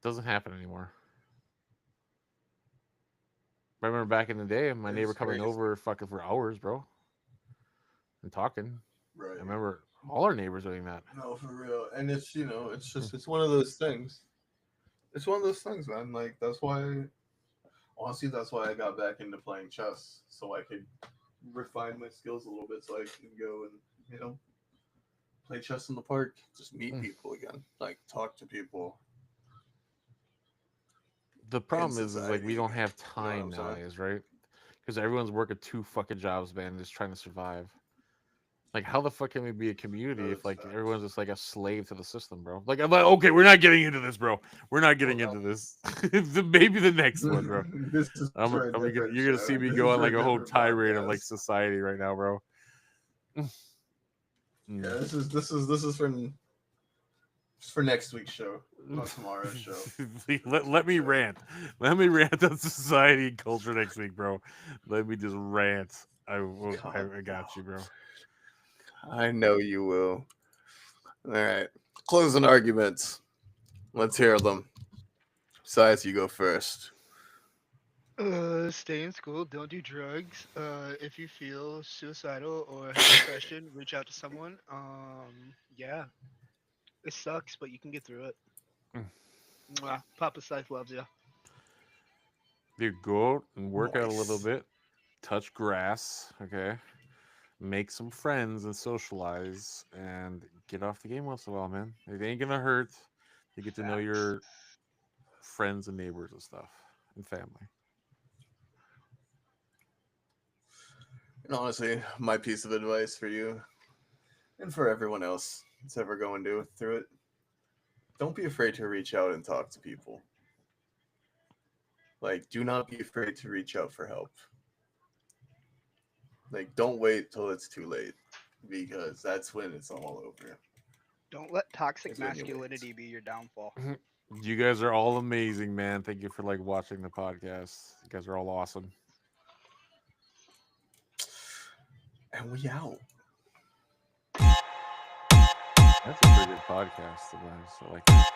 Doesn't happen anymore. I remember back in the day, my neighbor It's coming crazy. over fucking for hours, bro, and talking. Right. I remember all our neighbors doing that. No, for real. And it's, it's just, it's one of those things. It's one of those things, man. Like, that's why, honestly, that's why I got back into playing chess. So I could refine my skills a little bit so I can go and, play chess in the park. Just meet people again. Like, talk to people. The problem is like society we don't again. have You know what time I'm saying? nowadays, right? Because everyone's working 2 fucking jobs, man, just trying to survive. Like, how the fuck can we be a community No, if it's like facts. everyone's just like a slave to the system, bro? Like, I'm like, okay, we're not getting into this, bro. We're not getting Well, into this. Maybe the next one, bro. this is for a different You're gonna show. see me This go is on for like a whole different tirade of like podcast. society right now, bro. Yeah, this is for next week's show, not tomorrow's show. let me rant. Let me rant on society and culture next week, bro. Let me just rant. I got you, bro. I know you will. All right, closing arguments. Let's hear them. Size, you go first. Stay in school. Don't do drugs. If you feel suicidal or have depression, reach out to someone. Yeah, it sucks, but you can get through it. Mm. Mwah. Papa Scythe loves you. Dude, go out and work out a little Nice. bit. Touch grass, okay? Make some friends and socialize, and get off the game once in a while, man. It ain't gonna hurt. You get to know your friends and neighbors and stuff, and family. And honestly, my piece of advice for you and for everyone else that's ever going through it: don't be afraid to reach out and talk to people. Like, do not be afraid to reach out for help. Like, don't wait till it's too late, because that's when it's all over. Don't let toxic It's when you wait. masculinity be your downfall. You guys are all amazing, man. Thank you for like watching the podcast. You guys are all awesome. And we out. That's a pretty good podcast, to be honest. I like it.